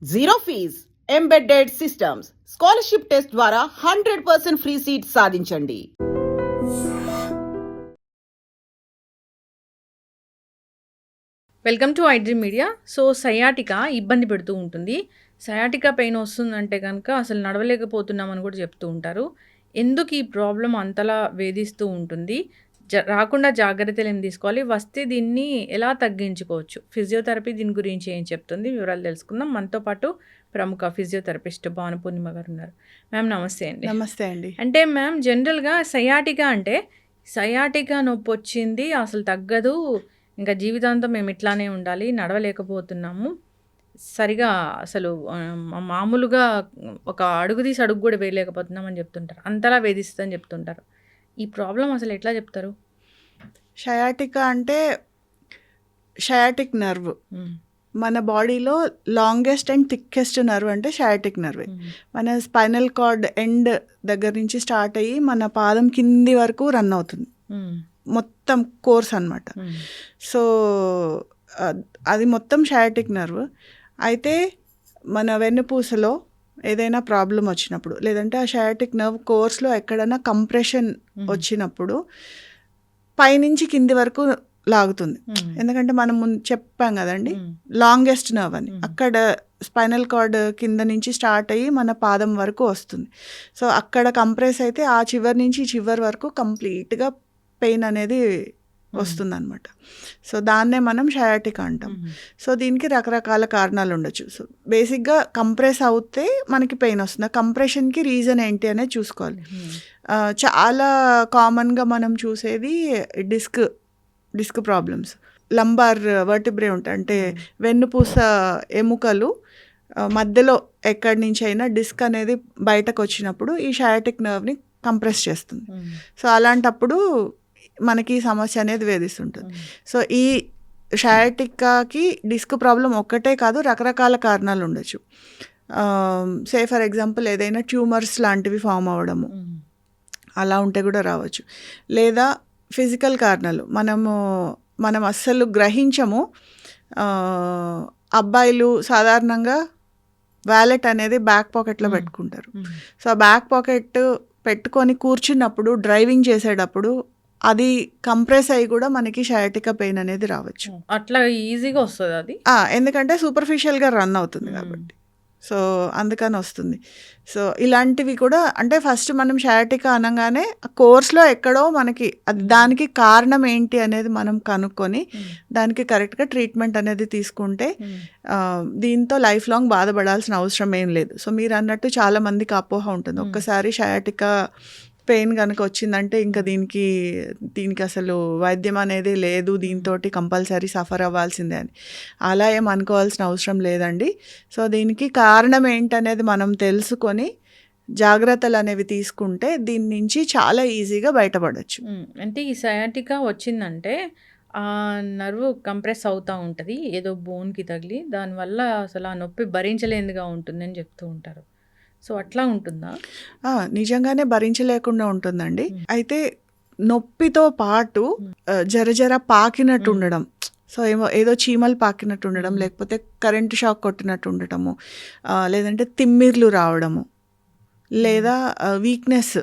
Zero fees embedded systems scholarship test ద్వారా 100% free seat సాధించండి. Welcome to iDream media. So sciatica ఇబ్బంది పెడుతూ ఉంటుంది. సయాటికా పెయిన్ వస్తుందంటే కనుక అసలు నడవలేకపోతున్నామని కూడా చెప్తూ ఉంటారు. ఎందుకు ఈ ప్రాబ్లం అంతలా వేధిస్తూ ఉంటుంది, రాకుండా జాగ్రత్తలు ఏం తీసుకోవాలి, వస్తే దీన్ని ఎలా తగ్గించుకోవచ్చు, ఫిజియోథెరపీ దీని గురించి ఏం చెప్తుంది, వివరాలు తెలుసుకుందాం. మనతో పాటు ప్రముఖ ఫిజియోథెరపిస్ట్ భానుపూర్ణిమ గారు ఉన్నారు. మ్యామ్ నమస్తే అండి. నమస్తే అండి. అంటే మ్యామ్ జనరల్గా సయాటికా అంటే సయాటికా నొప్పి వచ్చింది అసలు తగ్గదు, ఇంకా జీవితాంతం మేము ఇట్లానే ఉండాలి, నడవలేకపోతున్నాము, సరిగా అసలు మామూలుగా ఒక అడుగు తీసి అడుగు కూడా వేయలేకపోతున్నాం అని చెప్తుంటారు, అంతలా వేధిస్తుందని చెప్తుంటారు. ఈ ప్రాబ్లం అసలు ఎట్లా చెప్తారు? షయాటికా అంటే షయాటిక్ నర్వ్. మన బాడీలో లాంగెస్ట్ అండ్ థిక్కెస్ట్ నర్వ్ అంటే షయాటిక్ నర్వ్. మన స్పైనల్ కార్డ్ ఎండ్ దగ్గర నుంచి స్టార్ట్ అయ్యి మన పాదం కింది వరకు రన్ అవుతుంది, మొత్తం కోర్స్ అన్నమాట. సో అది మొత్తం షయాటిక్ నర్వ్. అయితే మన వెన్నుపూసలో ఏదైనా ప్రాబ్లం వచ్చినప్పుడు, లేదంటే ఆ షయాటిక్ నర్వ్ కోర్స్లో ఎక్కడైనా కంప్రెషన్ వచ్చినప్పుడు పైనుంచి కింది వరకు లాగుతుంది. ఎందుకంటే మనం చెప్పాం కదండి, లాంగెస్ట్ నర్వ్ అని. అక్కడ స్పైనల్ కార్డ్ కింద నుంచి స్టార్ట్ అయ్యి మన పాదం వరకు వస్తుంది. సో అక్కడ కంప్రెస్ అయితే ఆ చివరి నుంచి చివరి వరకు కంప్లీట్గా పెయిన్ అనేది వస్తుంది అనమాట. సో దాన్నే మనం షయాటికా అంటాం. సో దీనికి రకరకాల కారణాలు ఉండొచ్చు. సో బేసిక్గా కంప్రెస్ అవుతే మనకి పెయిన్ వస్తుంది. ఆ కంప్రెషన్కి రీజన్ ఏంటి అనేది చూసుకోవాలి. చాలా కామన్గా మనం చూసేది డిస్క్ ప్రాబ్లమ్స్. లంబార్ వర్టిబ్రే ఉంటాయి, అంటే వెన్నుపూస ఎముకలు మధ్యలో ఎక్కడి నుంచి అయినా డిస్క్ అనేది బయటకు వచ్చినప్పుడు ఈ షయాటిక్ నర్వ్ని కంప్రెస్ చేస్తుంది. సో అలాంటప్పుడు మనకి ఈ సమస్య అనేది వేధిస్తుంటుంది. సో ఈ షయాటికాకి డిస్క్ ప్రాబ్లం ఒక్కటే కాదు, రకరకాల కారణాలు ఉండొచ్చు. సే ఫర్ ఎగ్జాంపుల్ ఏదైనా ట్యూమర్స్ లాంటివి ఫామ్ అవ్వడము, అలా ఉంటే కూడా రావచ్చు. లేదా ఫిజికల్ కారణాలు మనం అస్సలు గ్రహించము. అబ్బాయిలు సాధారణంగా వ్యాలెట్ అనేది బ్యాక్ పాకెట్లో పెట్టుకుంటారు. సో ఆ బ్యాక్ పాకెట్ పెట్టుకొని కూర్చున్నప్పుడు, డ్రైవింగ్ చేసేటప్పుడు అది కంప్రెస్ అయ్యి కూడా మనకి షయాటికా పెయిన్ అనేది రావచ్చు. అట్లా ఈజీగా వస్తుంది అది, ఎందుకంటే సూపర్ఫిషియల్గా రన్ అవుతుంది కాబట్టి. సో అందుకని వస్తుంది. సో ఇలాంటివి కూడా, అంటే ఫస్ట్ మనం షయాటికా అనగానే కోర్స్లో ఎక్కడో మనకి దానికి కారణం ఏంటి అనేది మనం కనుక్కొని దానికి కరెక్ట్గా ట్రీట్మెంట్ అనేది తీసుకుంటే దీంతో లైఫ్ లాంగ్ బాధపడాల్సిన అవసరం ఏం లేదు. సో మీరు అన్నట్టు చాలా మందికి అపోహ ఉంటుంది, ఒక్కసారి షయాటికా పెయిన్ కనుక వచ్చిందంటే ఇంకా దీనికి అసలు వైద్యం అనేది లేదు, దీంతో కంపల్సరీ సఫర్ అవ్వాల్సిందే అని. అలా ఏం అనుకోవాల్సిన అవసరం లేదండి. సో దీనికి కారణం ఏంటనేది మనం తెలుసుకొని జాగ్రత్తలు అనేవి తీసుకుంటే దీని నుంచి చాలా ఈజీగా బయటపడవచ్చు. అంటే ఈ సయాటికా వచ్చిందంటే ఆ నర్వ్ కంప్రెస్ అవుతూ ఉంటుంది ఏదో బోన్కి తగిలి, దానివల్ల అసలు ఆ నొప్పి భరించలేనిదిగా ఉంటుంది అని చెప్తూ ఉంటారు. సో అట్లా ఉంటుందా? నిజంగానే భరించలేకుండా ఉంటుందండి. అయితే నొప్పితో పాటు జర పాకినట్టు ఉండడం, సో ఏదో చీమలు పాకినట్టు ఉండడం, లేకపోతే కరెంటు షాక్ కొట్టినట్టు ఉండటము, లేదంటే తిమ్మిర్లు రావడము, లేదా వీక్నెస్.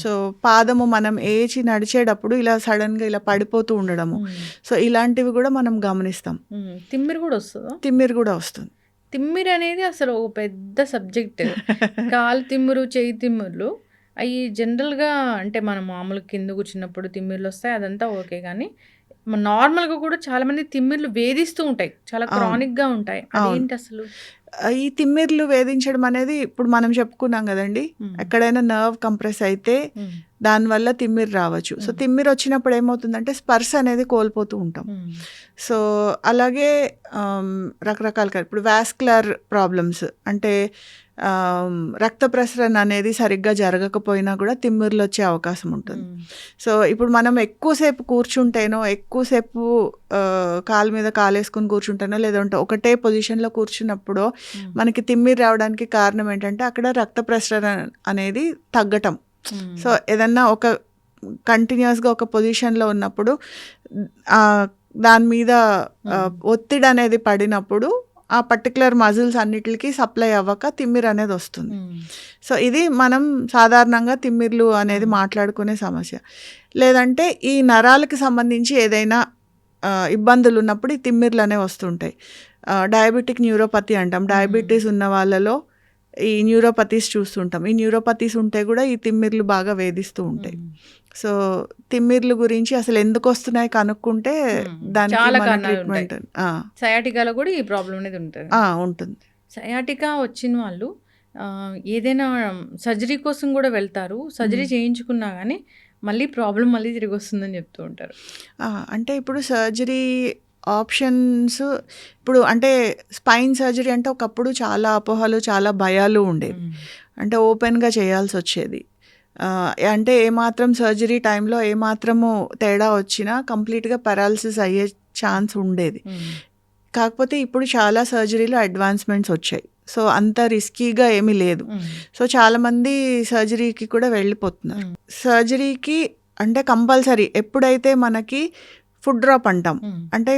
సో పాదము మనం ఏచి నడిచేటప్పుడు ఇలా సడన్గా ఇలా పడిపోతూ ఉండడము. సో ఇలాంటివి కూడా మనం గమనిస్తాం. తిమ్మిరి కూడా వస్తుందా? తిమ్మిరి కూడా వస్తుంది. తిమ్మిరి అనేది అసలు ఒక పెద్ద సబ్జెక్ట్. కాలు తిమ్మురు, చేయి తిమ్ముర్లు అవి జనరల్గా అంటే మనం మామూలు కింద కూర్చున్నప్పుడు తిమ్మిర్లు వస్తాయి, అదంతా ఓకే. కానీ నార్మల్గా కూడా చాలా మంది తిమ్మిర్లు వేధిస్తూ ఉంటాయి, చాలా క్రానిక్గా ఉంటాయి. అదేంటి అసలు? ఈ తిమ్మిర్లు వేధించడం అనేది ఇప్పుడు మనం చెప్పుకున్నాం కదండి, ఎక్కడైనా నర్వ్ కంప్రెస్ అయితే దానివల్ల తిమ్మిరి రావచ్చు. సో తిమ్మిరి వచ్చినప్పుడు ఏమవుతుందంటే స్పర్శ అనేది కోల్పోతూ ఉంటాం. సో అలాగే రకరకాలుగా ఇప్పుడు వాస్కులర్ ప్రాబ్లమ్స్, అంటే రక్త ప్రసరణ అనేది సరిగ్గా జరగకపోయినా కూడా తిమ్మిర్లు వచ్చే అవకాశం ఉంటుంది. సో ఇప్పుడు మనం ఎక్కువసేపు కూర్చుంటేనో, ఎక్కువసేపు కాలు మీద కాలేసుకుని కూర్చుంటేనో, లేదంటే ఒకటే పొజిషన్లో కూర్చున్నప్పుడు మనకి తిమ్మిరి రావడానికి కారణం ఏంటంటే అక్కడ రక్త ప్రసరణ అనేది తగ్గటం. సో ఏదన్నా ఒక కంటిన్యూస్గా ఒక పొజిషన్లో ఉన్నప్పుడు దాని మీద ఒత్తిడి అనేది పడినప్పుడు ఆ పర్టికులర్ మజిల్స్ అన్నిటికి సప్లై అవ్వక తిమ్మిరి అనేది వస్తుంది. సో ఇది మనం సాధారణంగా తిమ్మిర్లు అనేది మాట్లాడుకునే సమస్య. లేదంటే ఈ నరాలకి సంబంధించి ఏదైనా ఇబ్బందులు ఉన్నప్పుడు ఈ తిమ్మిర్లు అనేవి వస్తుంటాయి. డయాబెటిక్ న్యూరోపతి అంటాం. డయాబెటీస్ ఉన్న వాళ్ళలో ఈ న్యూరోపతీస్ చూస్తుంటాం. ఈ న్యూరోపతీస్ ఉంటే కూడా ఈ తిమ్మిర్లు బాగా వేధిస్తూ ఉంటాయి. సో తిమ్మిర్లు గురించి అసలు ఎందుకు వస్తున్నాయి కనుక్కుంటే దానికి చాలా మన కారణాలు ట్రీట్మెంట్ సయాటికాలో కూడా ఈ ప్రాబ్లం అనేది ఉంటుంది. ఉంటుంది. సయాటికా వచ్చిన వాళ్ళు ఏదైనా సర్జరీ కోసం కూడా వెళ్తారు. సర్జరీ చేయించుకున్నా కానీ మళ్ళీ ప్రాబ్లం మళ్ళీ తిరిగి వస్తుందని చెప్తూ ఉంటారు. అంటే ఇప్పుడు సర్జరీ ఆప్షన్స్ ఇప్పుడు అంటే స్పైన్ సర్జరీ అంటే ఒకప్పుడు చాలా అపోహలు, చాలా భయాలు ఉండేవి. అంటే ఓపెన్గా చేయాల్సి వచ్చేది. అంటే ఏమాత్రం సర్జరీ టైంలో ఏమాత్రము తేడా వచ్చినా కంప్లీట్గా పారాలిసిస్ అయ్యే ఛాన్స్ ఉండేది. కాకపోతే ఇప్పుడు చాలా సర్జరీలో అడ్వాన్స్మెంట్స్ వచ్చాయి. సో అంత రిస్కీగా ఏమీ లేదు. సో చాలామంది సర్జరీకి కూడా వెళ్ళిపోతున్నారు. సర్జరీకి అంటే కంపల్సరీ ఎప్పుడైతే మనకి ఫుడ్ డ్రాప్ అంటాం, అంటే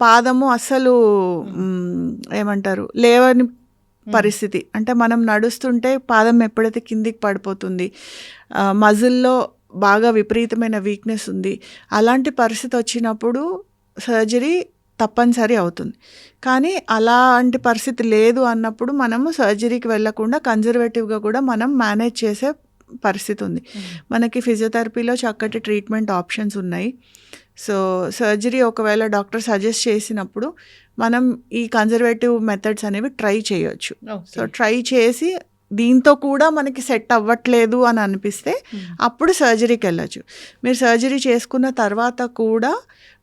పాదము అస్సలు ఏమంటారు లేవని పరిస్థితి, అంటే మనం నడుస్తుంటే పాదం ఎప్పుడైతే కిందికి పడిపోతుంది, మజిల్లో బాగా విపరీతమైన వీక్నెస్ ఉంది, అలాంటి పరిస్థితి వచ్చినప్పుడు సర్జరీ తప్పనిసరి అవుతుంది. కానీ అలాంటి పరిస్థితి లేదు అన్నప్పుడు మనము సర్జరీకి వెళ్ళకుండా కన్జర్వేటివ్గా కూడా మనం మేనేజ్ చేసే పరిస్థితి ఉంది. మనకి ఫిజియోథెరపీలో చక్కటి ట్రీట్మెంట్ ఆప్షన్స్ ఉన్నాయి. సో సర్జరీ ఒకవేళ డాక్టర్ సజెస్ట్ చేసినప్పుడు మనం ఈ కన్జర్వేటివ్ మెథడ్స్ అనేవి ట్రై చేయొచ్చు. సో ట్రై చేసి దీంతో కూడా మనకి సెట్ అవ్వట్లేదు అని అనిపిస్తే అప్పుడు సర్జరీకి వెళ్ళచ్చు. మీరు సర్జరీ చేసుకున్న తర్వాత కూడా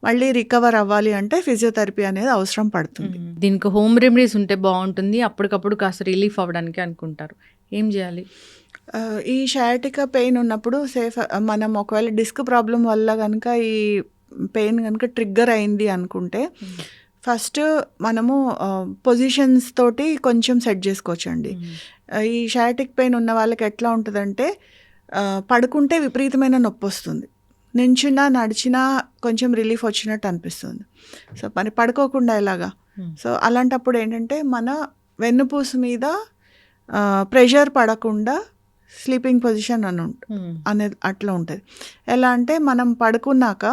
మళ్ళీ రికవర్ అవ్వాలి అంటే ఫిజియోథెరపీ అనేది అవసరం పడుతుంది. దీనికి హోమ్ రెమెడీస్ ఉంటే బాగుంటుంది, అప్పటికప్పుడు కాస్త రిలీఫ్ అవ్వడానికి అనుకుంటారు. ఏం చేయాలి? ఈ షయాటికా పెయిన్ ఉన్నప్పుడు మనం ఒకవేళ డిస్క్ ప్రాబ్లం వల్ల కనుక ఈ పెయిన్ కనుక ట్రిగ్గర్ అయింది అనుకుంటే ఫస్ట్ మనము పొజిషన్స్ తోటి కొంచెం సెట్ చేసుకోవచ్చండి. ఈ షయాటిక్ పెయిన్ ఉన్న వాళ్ళకి ఎట్లా ఉంటుందంటే పడుకుంటే విపరీతమైన నొప్పి వస్తుంది, నించున్నా నడిచినా కొంచెం రిలీఫ్ వచ్చినట్టు అనిపిస్తుంది. సో మరి పడుకోకుండా ఎలాగా? సో అలాంటప్పుడు ఏంటంటే మన వెన్నుపూస మీద ప్రెషర్ పడకుండా స్లీపింగ్ పొజిషన్ అనేది అట్లా ఉంటుంది. ఎలా అంటే మనం పడుకున్నాక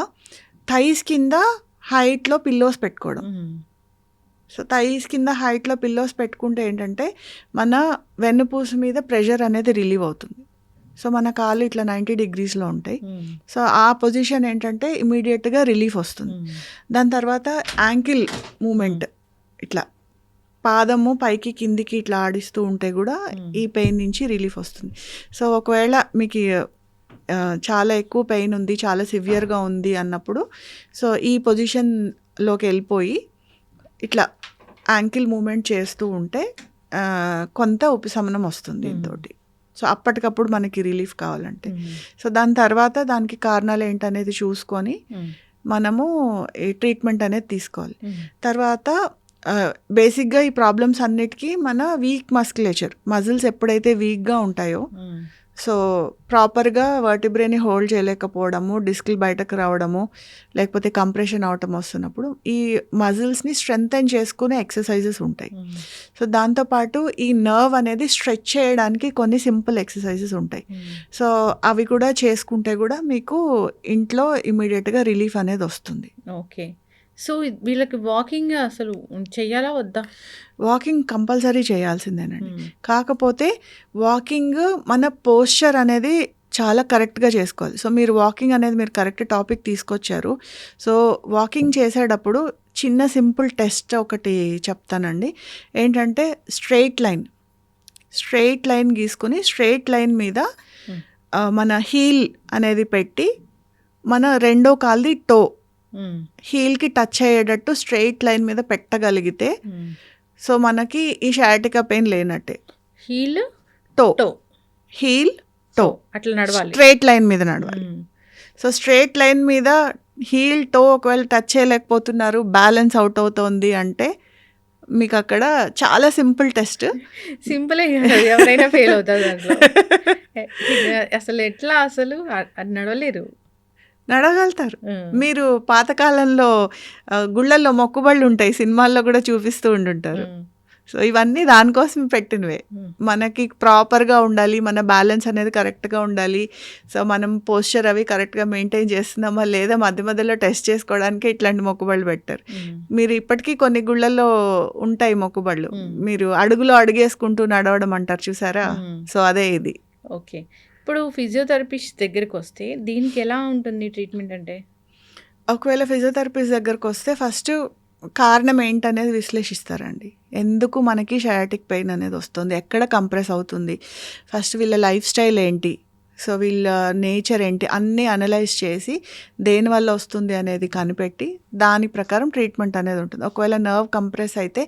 థైస్ కింద హైట్లో పిల్లోస్ పెట్టుకోవడం. సో థైస్ కింద హైట్లో పిల్లోస్ పెట్టుకుంటే ఏంటంటే మన వెన్నుపూస మీద ప్రెషర్ అనేది రిలీవ్ అవుతుంది. సో మన కాళ్ళు ఇట్లా 90 degreesలో ఉంటాయి. సో ఆ పొజిషన్ ఏంటంటే ఇమీడియట్గా రిలీఫ్ వస్తుంది. దాని తర్వాత యాంకిల్ మూమెంట్, ఇట్లా పాదము పైకి కిందికి ఇట్లా ఆడిస్తూ ఉంటే కూడా ఈ పెయిన్ నుంచి రిలీఫ్ వస్తుంది. సో ఒకవేళ మీకు చాలా ఎక్కువ పెయిన్ ఉంది, చాలా సివియర్గా ఉంది అన్నప్పుడు సో ఈ పొజిషన్లోకి వెళ్ళిపోయి ఇట్లా యాంకిల్ మూమెంట్ చేస్తూ ఉంటే కొంత ఉపశమనం వస్తుంది దీంతో. సో అప్పటికప్పుడు మనకి రిలీఫ్ కావాలంటే. సో దాని తర్వాత దానికి కారణాలు ఏంటనేది చూసుకొని మనము ఈ ట్రీట్మెంట్ అనేది తీసుకోవాలి. తర్వాత బేసిక్గా ఈ ప్రాబ్లమ్స్ అన్నిటికీ మన వీక్ మస్కులేచర్ మజిల్స్ ఎప్పుడైతే వీక్గా ఉంటాయో సో ప్రాపర్గా వర్టిబ్రేని హోల్డ్ చేయలేకపోవడము, డిస్క్లు బయటకు రావడము, లేకపోతే కంప్రెషన్ అవటం వస్తున్నప్పుడు ఈ మజిల్స్ని స్ట్రెంగ్తెన్ చేసుకునే ఎక్సర్సైజెస్ ఉంటాయి. సో దాంతోపాటు ఈ నర్వ్ అనేది స్ట్రెచ్ చేయడానికి కొన్ని సింపుల్ ఎక్సర్సైజెస్ ఉంటాయి. సో అవి కూడా చేసుకుంటే కూడా మీకు ఇంట్లో ఇమీడియట్గా రిలీఫ్ అనేది వస్తుంది. ఓకే. సో వీళ్ళకి వాకింగ్ అసలు చెయ్యాలా వద్దా? వాకింగ్ కంపల్సరీ చేయాల్సిందేనండి. కాకపోతే వాకింగ్ మన పోస్చర్ అనేది చాలా కరెక్ట్గా చేసుకోవాలి. సో మీరు వాకింగ్ అనేది మీరు కరెక్ట్ టాపిక్ తీసుకొచ్చారు. సో వాకింగ్ చేసేటప్పుడు చిన్న సింపుల్ టెస్ట్ ఒకటి చెప్తానండి. ఏంటంటే స్ట్రెయిట్ లైన్ గీసుకుని స్ట్రెయిట్ లైన్ మీద మన హీల్ అనేది పెట్టి మన రెండో కాల్ది టో హీల్కి టచ్ అయ్యేటట్టు స్ట్రెయిట్ లైన్ మీద పెట్టగలిగితే సో మనకి ఈ షయాటికా పెయిన్ లేనట్టే. హీల్ టో అట్లా నడవాలి, స్ట్రెయిట్ లైన్ మీద నడవాలి. సో స్ట్రెయిట్ లైన్ మీద హీల్ టో ఒకవేళ టచ్ చేయలేకపోతున్నారు, బ్యాలెన్స్ అవుట్ అవుతోంది అంటే మీకు అక్కడ చాలా సింపుల్ టెస్ట్. సింపులే కాదు, ఎవరైనా ఫెయిల్ అవుతారు దాంట్లో. అసలు ఎట్లా అసలు నడవలేరు. నడవగలుగుతారు. హ్మ్. మీరు పాతకాలంలో గుళ్ళల్లో మొక్కుబళ్ళు ఉంటాయి. సినిమాల్లో కూడా చూపిస్తూ ఉండుంటారు. హ్మ్. సో ఇవన్నీ దానికోసం పెట్టినవే. హ్మ్. మనకి ప్రాపర్‌గా ఉండాలి. మన బ్యాలెన్స్ అనేది కరెక్ట్‌గా ఉండాలి. సో మనం పోస్చర్ అవి కరెక్ట్‌గా మెయింటైన్ చేస్తున్నామా లేదా మధ్య మధ్యలో టెస్ట్ చేసుకోవడానికి ఇట్లాంటి మొక్కుబళ్ళు పెట్టారు. హ్మ్. మీరు ఇప్పటికీ కొన్ని గుళ్ళల్లో ఉంటాయి మొక్కుబళ్ళు. హ్మ్. మీరు అడుగులో అడుగేసుకుంటూ నడవడం అంటారు చూసారా? హ్మ్. సో అదే ఇది. ఓకే. ఇప్పుడు ఫిజియోథెరపిస్ట్ దగ్గరికొస్తే దీనికి ఎలా ఉంటుంది ట్రీట్మెంట్ అంటే? ఒకవేళ ఫిజియోథెరపిస్ట్ దగ్గరకొస్తే ఫస్ట్ కారణం ఏంటనేది విశ్లేషిస్తారండి. ఎందుకు మనకి షయాటిక్ పెయిన్ అనేది వస్తుంది? ఎక్కడ కంప్రెస్ అవుతుంది? ఫస్ట్ వీళ్ళ లైఫ్ స్టైల్ ఏంటి? సో వీళ్ళ నేచర్ ఏంటి? అన్నీ అనలైజ్ చేసి దేనివల్ల వస్తుంది అనేది కనిపెట్టి దాని ప్రకారం ట్రీట్మెంట్ అనేది ఉంటుంది. ఒకవేళ నర్వ్ కంప్రెస్ అయితే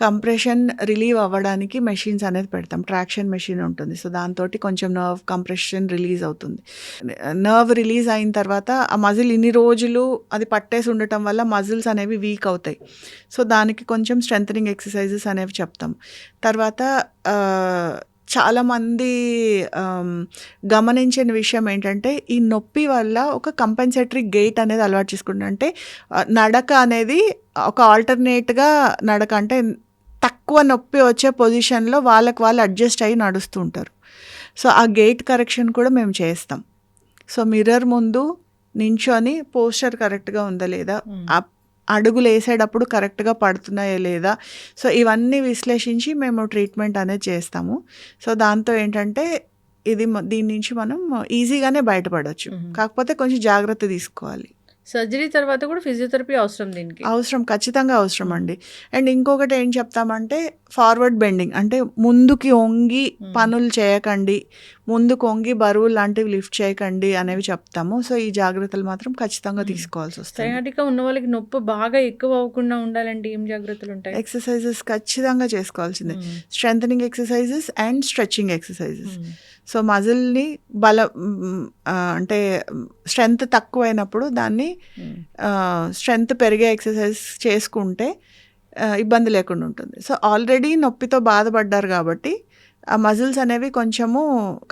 కంప్రెషన్ రిలీవ్ అవ్వడానికి మెషిన్స్ అనేది పెడతాం. ట్రాక్షన్ మెషిన్ ఉంటుంది. సో దాంతోటి కొంచెం నర్వ్ కంప్రెషన్ రిలీజ్ అవుతుంది. నర్వ్ రిలీజ్ అయిన తర్వాత ఆ మజిల్ ఇన్ని రోజులు అది పట్టేసి ఉండటం వల్ల మజిల్స్ అనేవి వీక్ అవుతాయి. సో దానికి కొంచెం స్ట్రెంథనింగ్ ఎక్సర్సైజెస్ అనేవి చెప్తాం. తర్వాత చాలామంది గమనించిన విషయం ఏంటంటే ఈ నొప్పి వల్ల ఒక కంపెన్సేటరీ గెయిట్ అనేది అలవాటు చేసుకుంటారు. అంటే నడక అనేది ఒక ఆల్టర్నేట్గా నడక అంటే తక్కువ నొప్పి వచ్చే పొజిషన్లో వాళ్ళకి వాళ్ళు అడ్జస్ట్ అయ్యి నడుస్తూ ఉంటారు. సో ఆ గెయిట్ కరెక్షన్ కూడా మేము చేస్తాం. సో మిర్రర్ ముందు నించొని పోస్చర్ కరెక్ట్గా ఉందా లేదా, అడుగులు వేసేటప్పుడు కరెక్ట్గా పడుతున్నాయా లేదా, సో ఇవన్నీ విశ్లేషించి మేము ట్రీట్మెంట్ అనేది చేస్తాము. సో దాంతో ఏంటంటే దీని నుంచి మనం ఈజీగానే బయటపడవచ్చు. కాకపోతే కొంచెం జాగ్రత్త తీసుకోవాలి. సర్జరీ తర్వాత కూడా ఫిజియోథెరపీ అవసరం దీనికి? అవసరం, ఖచ్చితంగా అవసరం అండి. అండ్ ఇంకొకటి ఏం చెప్తామంటే ఫార్వర్డ్ బెండింగ్ అంటే ముందుకి వంగి పనులు చేయకండి, ముందుకు వంగి బరువులు లాంటివి లిఫ్ట్ చేయకండి అనేవి చెప్తాము. సో ఈ జాగ్రత్తలు మాత్రం ఖచ్చితంగా తీసుకోవాల్సి వస్తుంది. సయాటికా ఉన్న వాళ్ళకి నొప్పి బాగా ఎక్కువ అవ్వకుండా ఉండాలంటే ఏం జాగ్రత్తలు ఉంటాయి? ఎక్సర్సైజెస్ ఖచ్చితంగా చేసుకోవాల్సిందే. Strengthening exercises and stretching exercises. So మజిల్ని అంటే స్ట్రెంగ్త్ తక్కువైనప్పుడు దాన్ని స్ట్రెంగ్త్ పెరిగే ఎక్సర్సైజ్ చేసుకుంటే ఇబ్బంది లేకుండా ఉంటుంది. సో ఆల్రెడీ నొప్పితో బాధపడ్డారు కాబట్టి ఆ మజిల్స్ అనేవి కొంచెము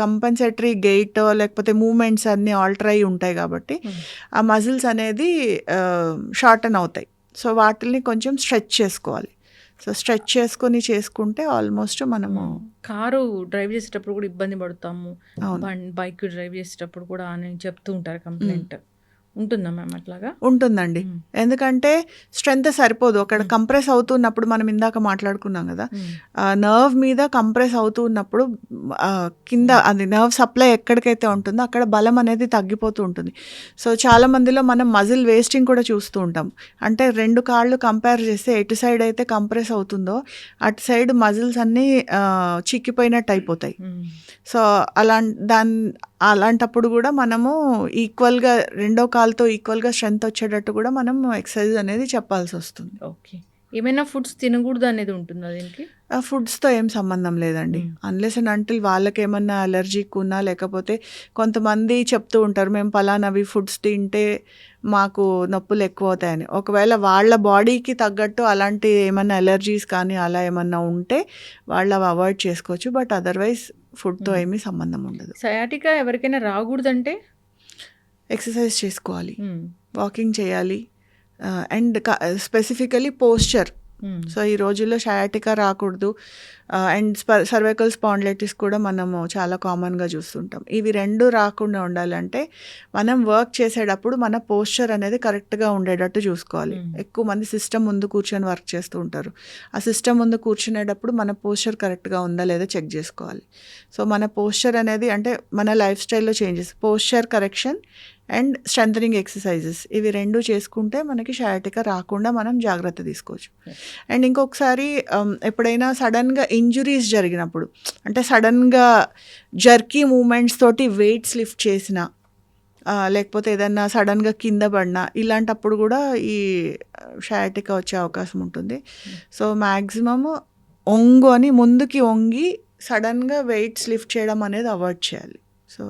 కంపెన్సేటరీ గెయిట్ లేకపోతే మూమెంట్స్ అన్నీ ఆల్టర్ అయ్యి ఉంటాయి కాబట్టి ఆ మజిల్స్ అనేది షార్టన్ అవుతాయి. సో వాటిని కొంచెం స్ట్రెచ్ చేసుకోవాలి. సో స్ట్రెచ్ చేసుకుంటే ఆల్మోస్ట్ మనము కారు డ్రైవ్ చేసేటప్పుడు కూడా ఇబ్బంది పడతాము, అవును. బైక్ డ్రైవ్ చేసేటప్పుడు కూడా అని చెప్తూ ఉంటారు. కంప్లైంట్ ఉంటుందా మ్యామ్ అట్లాగా? ఉంటుందండి. ఎందుకంటే స్ట్రెంగ్త్ సరిపోదు. అక్కడ కంప్రెస్ అవుతున్నప్పుడు మనం ఇందాక మాట్లాడుకున్నాం కదా, నర్వ్ మీద కంప్రెస్ అవుతున్నప్పుడు కింద అది నర్వ్ సప్లై ఎక్కడికైతే ఉంటుందో అక్కడ బలం అనేది తగ్గిపోతూ ఉంటుంది. సో చాలా మందిలో మనం మజిల్ వేస్టింగ్ కూడా చూస్తూ ఉంటాం. అంటే రెండు కాళ్ళు కంపేర్ చేస్తే ఎటు సైడ్ అయితే కంప్రెస్ అవుతుందో అటు సైడ్ మజిల్స్ అన్నీ చిక్కిపోయినట్టు అయిపోతాయి. సో అలాంటప్పుడు కూడా మనము ఈక్వల్గా రెండో కాలుతో ఈక్వల్గా స్ట్రెంగ్త్ వచ్చేటట్టు కూడా మనం ఎక్సర్సైజ్ అనేది చెప్పాల్సి వస్తుంది. ఓకే. ఏమైనా ఫుడ్స్ తినకూడదు అనేది ఉంటుందా దీనికి? ఫుడ్స్తో ఏం సంబంధం లేదండి. అన్లెస్ అండ్ అంటిల్ వాళ్ళకి ఏమన్నా అలర్జీకి ఉన్నా, లేకపోతే కొంతమంది చెప్తూ ఉంటారు మేము పలానవి ఫుడ్స్ తింటే మాకు నొప్పులు ఎక్కువ అవుతాయని. ఒకవేళ వాళ్ళ బాడీకి తగ్గట్టు అలాంటి ఏమన్నా అలర్జీస్ కానీ అలా ఏమన్నా ఉంటే వాళ్ళు అవి అవాయిడ్ చేసుకోవచ్చు. బట్ అదర్వైజ్ ఫుడ్తో ఏమీ సంబంధం ఉండదు. సయాటికా ఎవరికైనా రాకూడదంటే ఎక్సర్సైజ్ చేసుకోవాలి, వాకింగ్ చేయాలి, అండ్ స్పెసిఫికలీ పోస్చర్. సో ఈ రోజుల్లో షయాటికా రాకూడదు అండ్ సర్వైకల్ స్పాండిలైటిస్ కూడా మనము చాలా కామన్గా చూస్తుంటాం. ఇవి రెండు రాకుండా ఉండాలంటే మనం వర్క్ చేసేటప్పుడు మన పోస్చర్ అనేది కరెక్ట్గా ఉండేటట్టు చూసుకోవాలి. ఎక్కువ మంది సిస్టమ్ ముందు కూర్చొని వర్క్ చేస్తూ ఉంటారు. ఆ సిస్టమ్ ముందు కూర్చునేటప్పుడు మన పోస్చర్ కరెక్ట్గా ఉందా లేదా చెక్ చేసుకోవాలి. సో మన పోస్చర్ అనేది అంటే మన లైఫ్ స్టైల్లో changes, posture correction and strengthening exercises ఇవి రెండు చేసుకుంటే మనకి షయాటికా రాకుండా మనం జాగ్రత్త తీసుకోవచ్చు. అండ్ ఇంకొకసారి ఎప్పుడైనా సడన్గా ఇంజురీస్ జరిగినప్పుడు, అంటే సడన్గా జర్కీ మూమెంట్స్ తోటి వెయిట్స్ లిఫ్ట్ చేసిన, లేకపోతే ఏదన్నా సడన్గా కింద పడినా, ఇలాంటప్పుడు కూడా ఈ షయాటికా వచ్చే అవకాశం ఉంటుంది. సో మ్యాక్సిమమ్ ముందుకి వంగి సడన్గా వెయిట్స్ లిఫ్ట్ చేయడం అనేది అవాయిడ్ చేయాలి. సో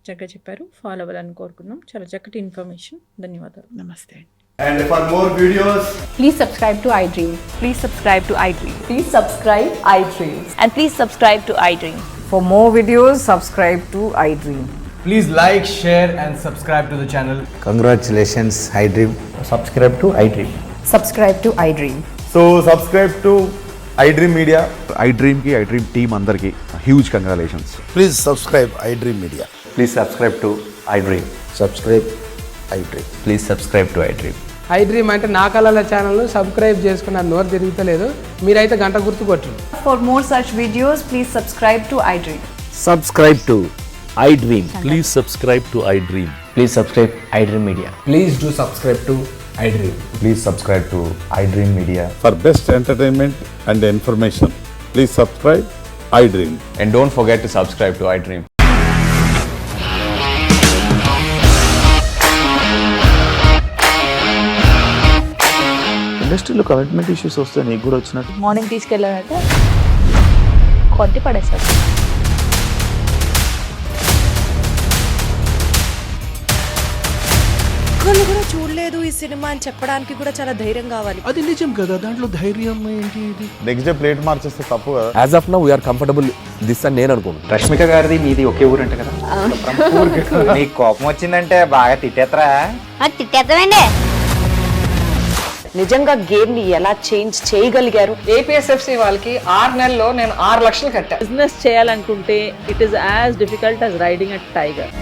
చక్కగా చెప్పారు. ఫాలో అవ్వాలని కోరుకుందాం. చాలా చక్కటి ఇన్ఫర్మేషన్. ధన్యవాదాలు. నమస్తే. And for more videos, Please subscribe to iDream. Please subscribe to iDream. Please subscribe iDream. And please subscribe to iDream. For more videos, subscribe to iDream. Please like, share, and subscribe to the channel. Congratulations, iDream. Subscribe to iDream. Subscribe to iDream. So subscribe to iDream Media. iDream ki iDream team andarki huge congratulations. Please subscribe iDream Media. Please subscribe to iDream. Subscribe iDream. Please subscribe to iDream. iDream అంటే నా కళల ఛానల్ను subscribe చేసుకున్న నోరు తిరుగుతలేదు, మీరైతే గంట గుర్తు కొట్టండి. For more such videos, please subscribe to iDream. Subscribe to iDream. Please subscribe to iDream. Please subscribe iDream Media. Please do subscribe to iDream. Please subscribe to iDream Media. For best entertainment and information, please subscribe iDream. And don't forget to subscribe to iDream. ఇండస్ట్రీలో commitment issues వస్తే నీకు కూడా వచ్చినట్టు morning తీసుకెళ్ళాలంటే కొద్ది పడేస్తారు. ఒక్కళ్ళు కూడా చూడలేదు ఈ సినిమా అని చెప్పడానికి కూడా చాలా ధైర్యం కావాలి. అది నిజం కదా, దాంట్లో ధైర్యం ఏంటి? ఇది నెక్స్ట్ డే ప్లేట్ మార్చేస్తే తప్పు కదా. As of now we are comfortable this అని నేను అనుకుంటున్నాను. రష్మిక గారిది మీది ఒకే ఊరంట కదా. నీకు కోపం వచ్చిందంటే బాగా తిట్టేత్తరా? తిట్టేద్దామండి. నిజంగా గేమ్ ని ఎలా చేంజ్ చేయగలిగారు? ఏపీఎస్ఎఫ్సి వాళ్ళకి 6 నెలల్లో నేను 6 లక్షలు కట్టా. బిజినెస్ చేయాలనుకుంటే it is as difficult as riding a tiger.